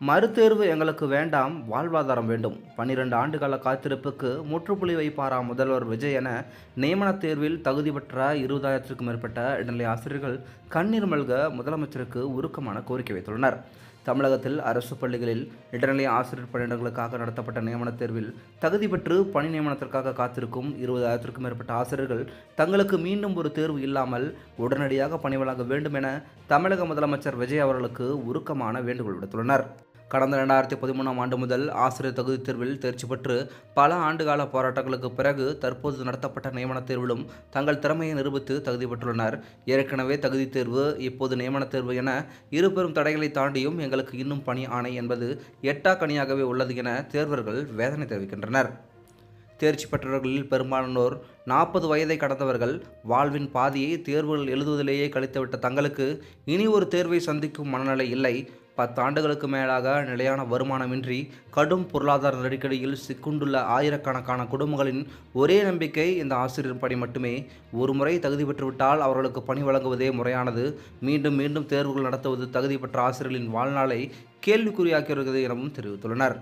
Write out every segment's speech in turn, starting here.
மறுதேர்வு எங்களுக்கு வேண்டாம், வாழ்வாதாரம் வேண்டும். 12 ஆண்டுகால காத்திருப்புக்கு முற்றுப்புள்ளி வைப்பாரா முதல்வர் விஜய் என நியமனத் தேர்வில் தகுதி பெற்ற 20,000க்கும் மேற்பட்ட இடைநிலை ஆசிரியர்கள் கண்ணீர் மல்க முதலமைச்சருக்கு உருக்கமான கோரிக்கை வைத்துள்ளனர். தமிழகத்தில் அரசு பள்ளிகளில் இடைநிலை ஆசிரியர் பணியிடங்களுக்காக நடத்தப்பட்ட நியமனத் தேர்வில் தகுதி பெற்று பணி நியமனத்திற்காக காத்திருக்கும் 20,000க்கும் மேற்பட்ட ஆசிரியர்கள் தங்களுக்கு மீண்டும் ஒரு தேர்வு இல்லாமல் உடனடியாக பணி வழங்க வேண்டும் என தமிழக முதலமைச்சர் விஜய் அவர்களுக்கு உருக்கமான வேண்டுகோள் விடுத்துள்ளனர். கடந்த 2013ஆம் ஆண்டு முதல் ஆசிரியர் தகுதித் தேர்வில் தேர்ச்சி பெற்று பல ஆண்டுகால போராட்டங்களுக்கு பிறகு தற்போது நடத்தப்பட்ட நியமனத் தேர்விலும் தங்கள் திறமையை நிரூபித்து தகுதி பெற்றுள்ளனர். ஏற்கனவே தகுதித் தேர்வு, இப்போது நியமனத் தேர்வு என இருபெரும் தடைகளை தாண்டியும் எங்களுக்கு இன்னும் பணி ஆணை என்பது எட்டாக்கனியாகவே உள்ளது என தேர்வர்கள் வேதனை தெரிவிக்கின்றனர். தேர்ச்சி பெற்றவர்களில் பெரும்பாலானோர் 40 வயதை கடந்தவர்கள். வாழ்வின் பாதியை தேர்வுகள் எழுதுவதிலேயே கழித்துவிட்ட தங்களுக்கு இனி ஒரு தேர்வை சந்திக்கும் மனநிலை இல்லை. 10 ஆண்டுகளுக்கு மேலாக நிலையான வருமானமின்றி கடும் பொருளாதார நெருக்கடியில் சிக்குண்டுள்ள ஆயிரக்கணக்கான குடும்பங்களின் ஒரே நம்பிக்கை இந்த ஆசிரியர் பணி மட்டுமே. ஒரு முறை தகுதி பெற்றுவிட்டால் அவர்களுக்கு பணி வழங்குவதே முறையானது. மீண்டும் மீண்டும் தேர்வுகள் நடத்துவது தகுதி பெற்ற ஆசிரியர்களின் வாழ்நாளை கேள்விக்குறியாக்குகிறது எனவும் தெரிவித்துள்ளனர்.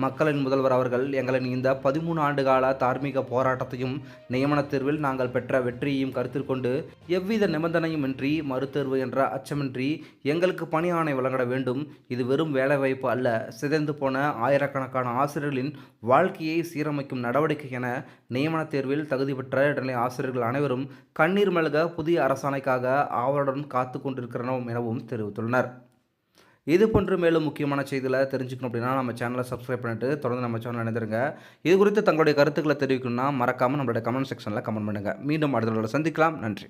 மக்களின் முதல்வர் அவர்கள் எங்களின் இந்த 13 ஆண்டுகால தார்மீக போராட்டத்தையும் நியமனத் தேர்வில் நாங்கள் பெற்ற வெற்றியையும் கருத்தில் கொண்டு எவ்வித நிபந்தனையுமின்றி மறுதேர்வு என்ற அச்சமின்றி எங்களுக்கு பணி ஆணை வழங்கிட வேண்டும். இது வெறும் வேலைவாய்ப்பு அல்ல, சிதைந்து போன ஆயிரக்கணக்கான ஆசிரியர்களின் வாழ்க்கையை சீரமைக்கும் நடவடிக்கை என நியமனத் தேர்வில் தகுதி பெற்ற இடைநிலை ஆசிரியர்கள் அனைவரும் கண்ணீர் மல்க புதிய அரசாணைக்காக ஆவலுடன் காத்து கொண்டிருக்கிறோம் எனவும் தெரிவித்துள்ளனர். இது போன்று மேலும் முக்கியமான செய்திகளை தெரிஞ்சுக்கணும் அப்படின்னா நம்ம சேனலை சப்ஸ்கிரைப் பண்ணிட்டு தொடர்ந்து நம்ம சேனல் இணைந்திருங்க. இது குறித்து தங்களுடைய கருத்துக்களை தெரிவிக்கணும்னா மறக்காமல் நம்மளுடைய கமெண்ட் செக்ஷனில் கமெண்ட் பண்ணுங்கள். மீண்டும் அடுத்த சந்திக்கலாம். நன்றி.